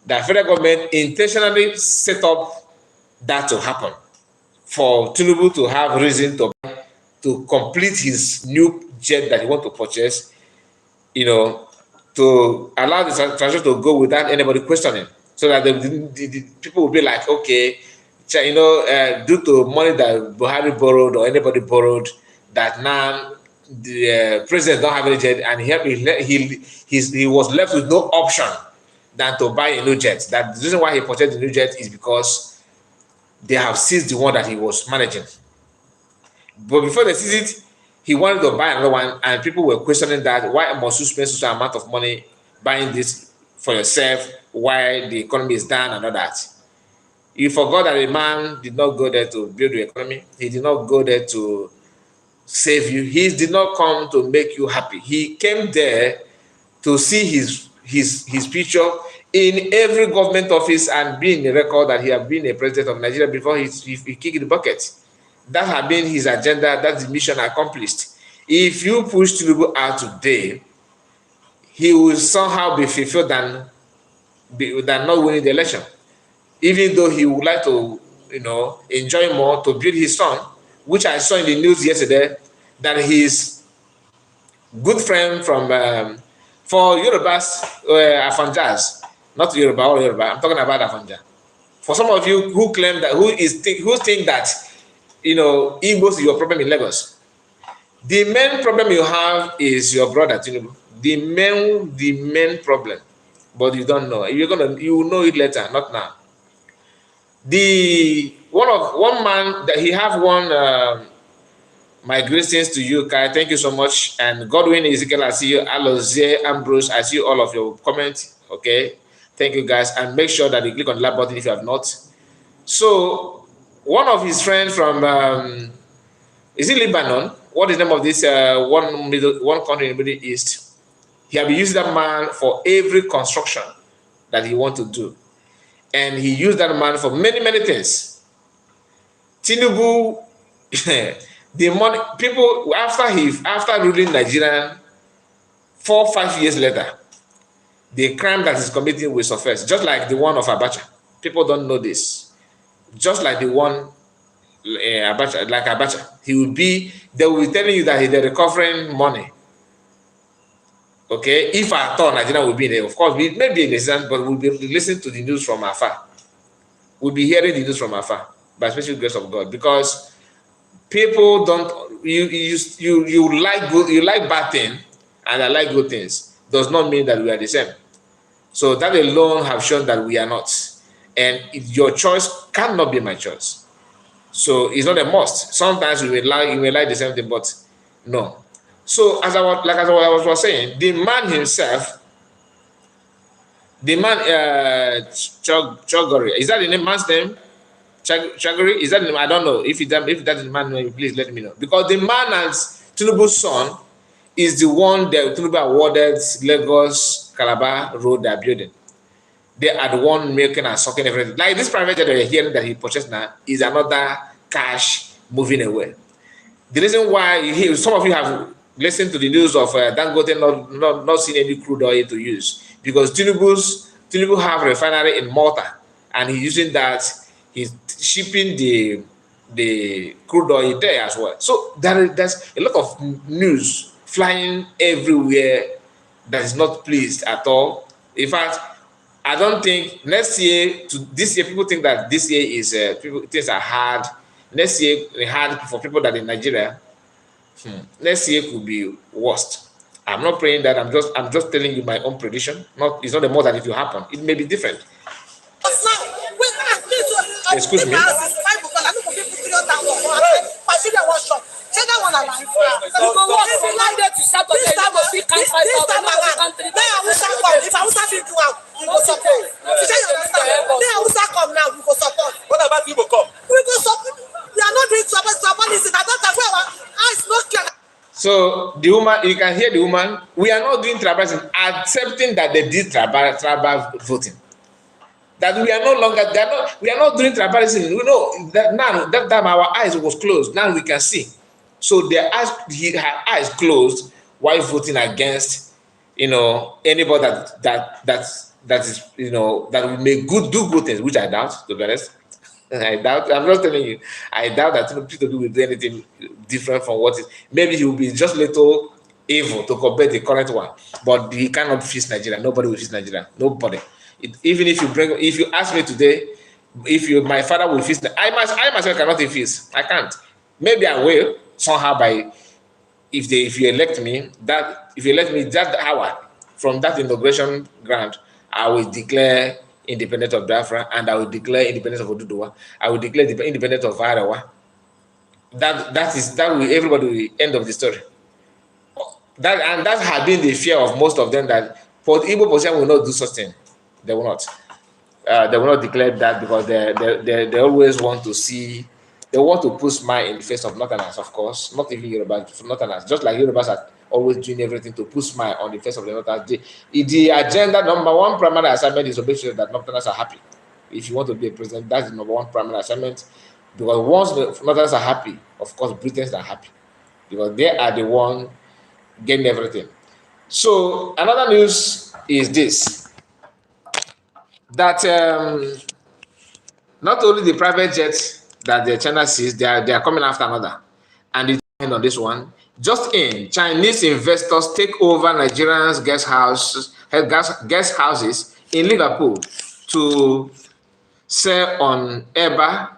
the federal government intentionally set up that to happen for Tinubu to have reason to complete his new jet that he want to purchase, to allow the transaction to go without anybody questioning, so that the people will be like, okay, due to money that Buhari borrowed or anybody borrowed, that now the president don't have any jet, and he was left with no option than to buy a new jet. That the reason why he purchased the new jet is because they have seized the one that he was managing. But before they seized it, he wanted to buy another one, and people were questioning that why must you spend such an amount of money buying this for yourself, why the economy is down and all that. You forgot that a man did not go there to build the economy. He did not go there to save you. He did not come to make you happy. He came there to see his picture in every government office and be in the record that he had been a president of Nigeria before he kicked the bucket. That had been his agenda. That's the mission accomplished. If you push Tinubu out today, he will somehow be fulfilled than not winning the election. Even though he would like to, enjoy more to build his son, which I saw in the news yesterday, that his good friend from for Yorubas, Afanjas, not Yoruba or Yoruba, I'm talking about Afanja. For some of you who claim that, who think that, Igbo is your problem in Lagos, the main problem you have is your brother Tinubu. The main problem, but you don't know. You will know it later, not now. One man that he have one. My greetings to you, Kai. Thank you so much. And Godwin, Ezekiel, I see you. Alozie, Ambrose, I see all of your comments. Okay. Thank you, guys. And make sure that you click on the like button if you have not. So, one of his friends from, is it Lebanon? What is the name of this one country in the Middle East? He has been using that man for every construction that he want to do. And he used that man for many, many things. Tinubu, the money people after ruling Nigeria 4 or 5 years later, the crime that he's committing will surface, just like the one of Abacha. People don't know this. Just like the one Abacha, they will be telling you that they're recovering money. Okay, if at all Nigeria will be there, of course, we may be in the sense, but we'll be listening to the news from afar. We'll be hearing the news from afar, by special grace of God, because people don't you like bad things and I like good things does not mean that we are the same. So that alone have shown that we are not, and your choice cannot be my choice. So it's not a must. Sometimes you may like the same thing, but no. So as I was saying, the man himself, the man Terr0ri, is that the man's name? Terr0ri, is that the name? I don't know. If that is the man's name, please let me know. Because the man as Tinubu's son is the one that Tinubu awarded Lagos Calabar road they are building. They are the one making and sucking everything. Like this private jet that you're hearing that he purchased now is another cash moving away. The reason why some of you have listened to the news of Dangote not seeing any crude oil to use, because Tinubu have a refinery in Malta, and he's using that. He's shipping the crude oil there as well. So there's a lot of news flying everywhere that is not pleased at all. In fact, I don't think this year people think that this year is things are hard. Next year hard for people that in Nigeria. Next year could be worst. I'm not praying that. I'm just telling you my own prediction. It's not the more that it will happen. It may be different. Excuse me. What about people come? We go support. We are not doing tribalism. I don't know where eyes not clear. So the woman, you can hear the woman. We are not doing tribalism, accepting that they did tribal voting. That we are no longer, we are not doing tribalism. We know that now, that time our eyes was closed. Now we can see. So their eyes, her eyes closed while voting against, anybody that is, that will make do good things, which I doubt, to be honest. I doubt. I'm not telling you. I doubt that Peter will do anything different from what is. Maybe he will be just little evil to compare the current one, but he cannot fix Nigeria. Nobody will fix Nigeria. Nobody. Even if you ask me today, my father will fix. I myself cannot fix. I can't. Maybe I will somehow by if you elect me that hour from that inauguration grant, I will declare independence of Biafra and I will declare independence of Oduduwa. I will declare the independence of Arawa. That will everybody will end of the story. That has been the fear of most of them, that for the Igbo position will not do such thing. They will not. They will not declare that because they always want to see. They want to put smile in the face of Northerners, of course, not even Yorubas, Northerners. Just like Yorubas are always doing everything to put smile on the face of the Northerners. The agenda number one primary assignment is to make sure that Northerners are happy. If you want to be a president, that's the number one primary assignment. Because once the Northerners are happy, of course, Britons are happy. Because they are the one getting everything. So another news is this. That not only the private jets that the China sees, they are coming after another. And it's on this one. Just in, Chinese investors take over Nigerians' guest houses in Liverpool to sell on Hisbah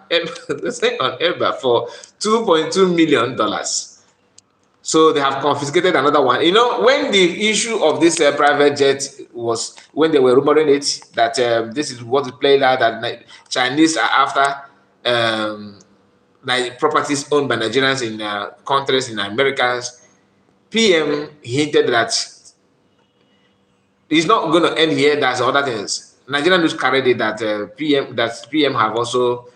for $2.2 million. So they have confiscated another one. When the issue of this private jet was, when they were rumoring it, that this is what is playing out, that Chinese are after properties owned by Nigerians in countries in Americas, PM hinted that it's not going to end here. That's other things. Nigerian news carried it that PM have also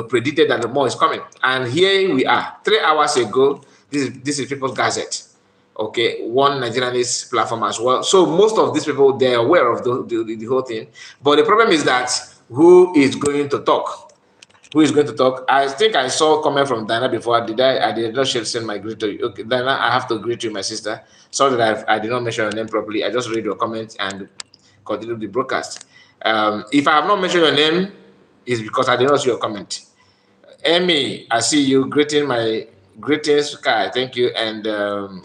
predicted that the more is coming. And here we are, 3 hours ago. This is People's Gazette, okay, one Nigerianist platform as well. So most of these people, they're aware of the whole thing. But the problem is that who is going to talk? Who is going to talk? I think I saw a comment from Diana before. I did not send my greet to you. Okay, Diana, I have to greet you, my sister. Sorry that I did not mention your name properly. I just read your comment and continue the broadcast. If I have not mentioned your name, it's because I did not see your comment. Emmy, I see you. Greetings, Kai. Thank you. And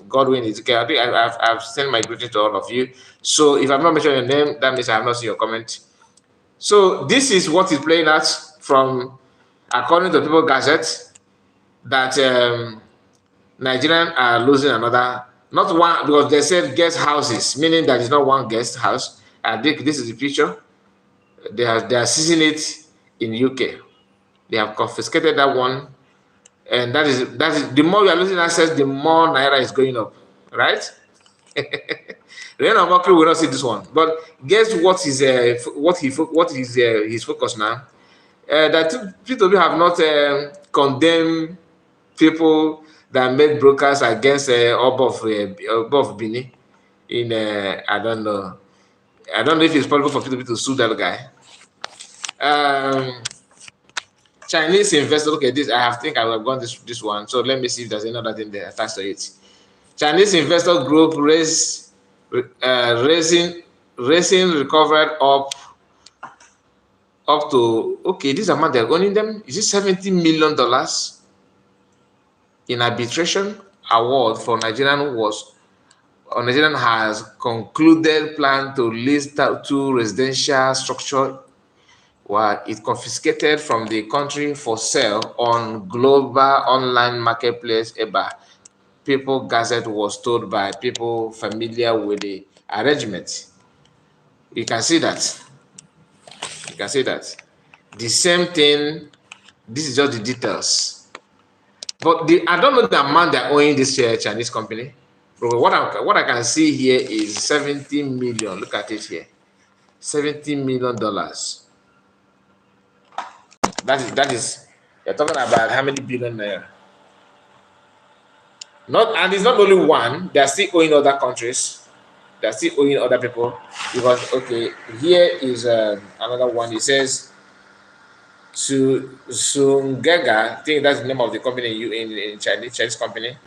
Godwin is okay. I think I've sent my greetings to all of you. So if I've not mentioned your name, that means I have not seen your comment. So this is what is playing out from, according to People's Gazette, that Nigerians are losing another, not one, because they said guest houses, meaning that it's not one guest house. I think this is the picture. They are seizing it in UK. They have confiscated that one. And that is the more we are losing access, the more Naira is going up, right? Reign of Mockery will not see this one. But guess what is his focus now? That people have not condemned people that made brokers against above Bini in I don't know if it's possible for people to sue that guy. Chinese investors, okay, I think I have gone this one. So let me see if there's another thing there attached to it. Chinese investor group raising recovered up to, okay, this amount they're owning them, is it $70 million in arbitration award for Nigerian has concluded plan to list 2 residential structure while it confiscated from the country for sale on global online marketplace Hisbah. People's Gazette was told by people familiar with the arrangement. You can see that. The same thing. This is just the details. But I don't know the amount they're owing this Chinese company. But what I can see here is 70 million. Look at it here. $70 million. That is, you're talking about how many billion there? And it's not only one, they're still owing other countries. they're still owing other people because okay, here is another one. It says Sungega, I think that's the name of the company in Chinese company,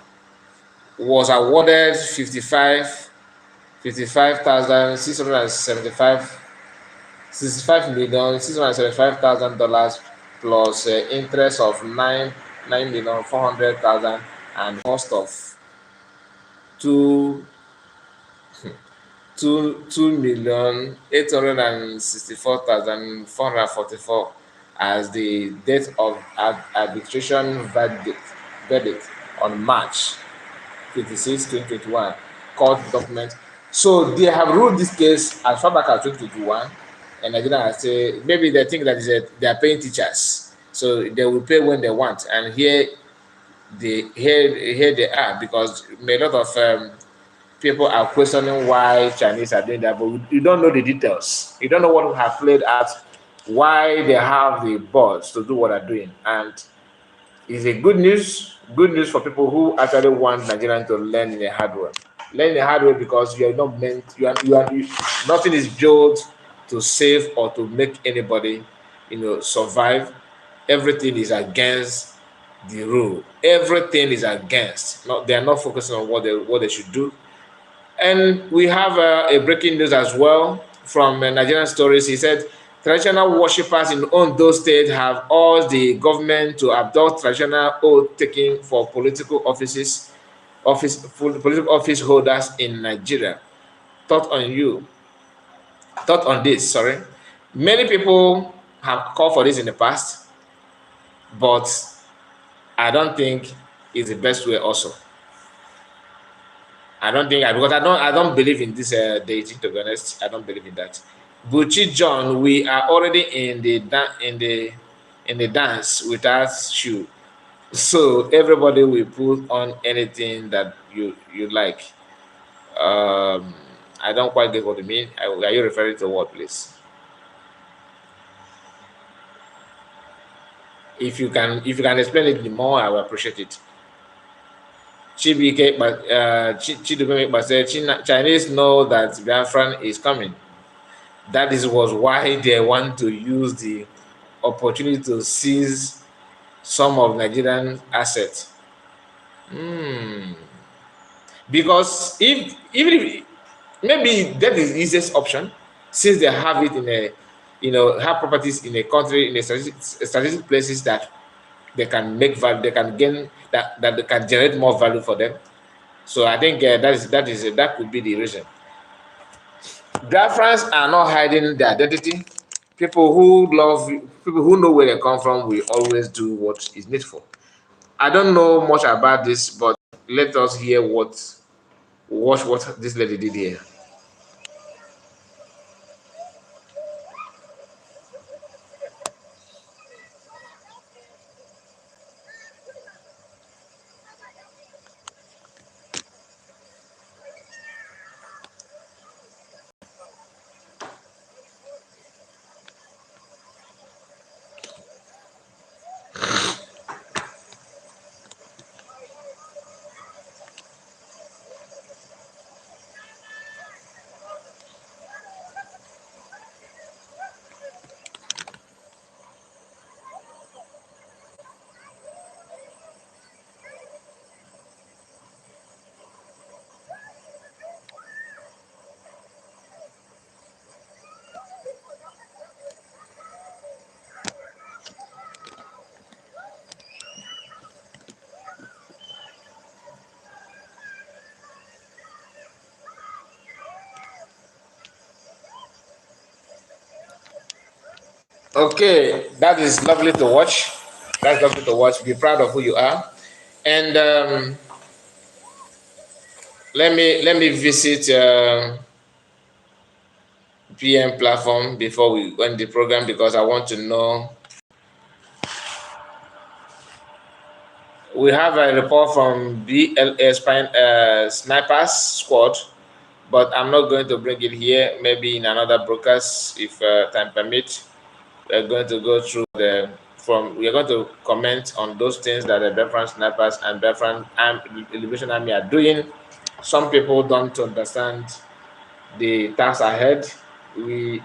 was awarded 65,675,000 plus interest of 9,400,000 and cost of two 2,864,444 as the date of arbitration verdict on March 26, 2021, court document. So they have ruled this case as far back as 2021, and Nigeria say maybe they think that they are paying teachers, so they will pay when they want. And here they are, because a lot of people are questioning why Chinese are doing that, but you don't know the details. You don't know what have played out, why they have the boards to do what they're doing. And it's a good news for people who actually want Nigerians to learn in a hard way. Learn in a hard way because you are not meant, nothing is built to save or to make anybody, survive. Everything is against the rule. Everything is against. They are not focusing on what they should do. And we have a breaking news as well from Nigerian Stories. He said traditional worshippers in Ondo State have urged the government to adopt traditional oath taking for political office holders in Nigeria. Thought on this, sorry. Many people have called for this in the past, but I don't think it's the best way also. I don't think because I don't believe in this deity, to be honest. I don't believe in that. Buchi John, we are already in the dance without shoe. So everybody will put on anything that you like. I don't quite get what you mean. Are you referring to what, please? If you can explain it more, I will appreciate it. Chidubeme said Chinese know that Biafran is coming. That was why they want to use the opportunity to seize some of Nigerian assets. Because even if maybe that is the easiest option, since they have it in a have properties in a country in a strategic places that they can make value, they can gain that they can generate more value for them. So I think that could be the reason. Biafrans are not hiding their identity. People who know where they come from will always do what is needful. I don't know much about this, but let us hear what this lady did here. Okay, that is lovely to watch. That's lovely to watch. Be proud of who you are. And let me visit PM platform before we end the program, because I want to know. We have a report from BLS Snipers Squad, but I'm not going to bring it here. Maybe in another broadcast, if time permits. We're going to go through we are going to comment on those things that the Biafran snipers and Biafran Liberation Army are doing. Some people don't understand the task ahead. We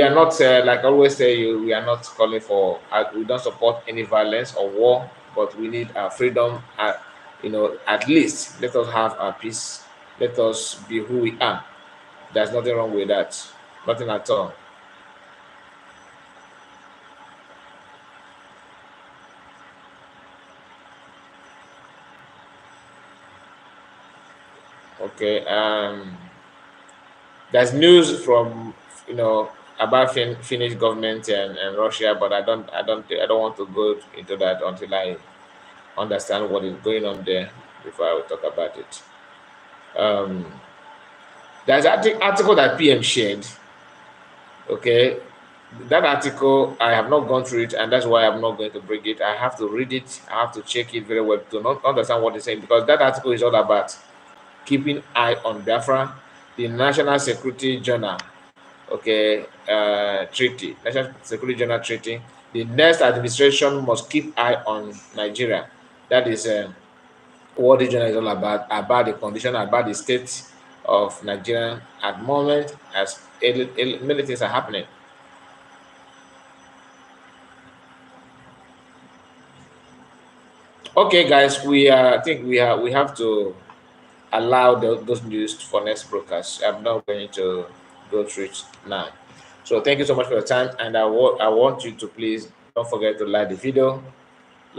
are not, like I always say, we are not calling for, we don't support any violence or war, but we need our freedom. At least let us have our peace. Let us be who we are. There's nothing wrong with that. Nothing at all. Okay. There's news from about Finnish government and Russia, but I don't want to go into that until I understand what is going on there before I will talk about it. There's an article that PM shared. Okay, that article I have not gone through it, and that's why I'm not going to bring it. I have to read it. I have to check it very well to not understand what it's saying, because that article is all about keeping eye on Biafra, the National Security Journal. Okay, treaty, National Security Journal treaty. The next administration must keep eye on Nigeria. That is what the journal is all about the condition, about the state of Nigeria at the moment, as many things are happening. Okay, guys, I think we have to allow those news for next broadcast. I'm not going to go through it now. So thank you so much for your time, and I want you to please don't forget to like the video.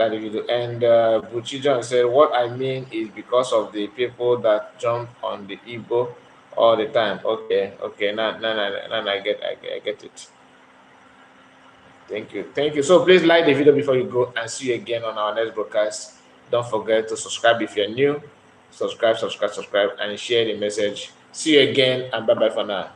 And Buchi John said, what I mean is because of the people that jump on the Igbo all the time. Okay, now I get it. Thank you. So please like the video before you go, and see you again on our next broadcast. Don't forget to subscribe if you're new. Subscribe, and share the message. See you again, and bye-bye for now.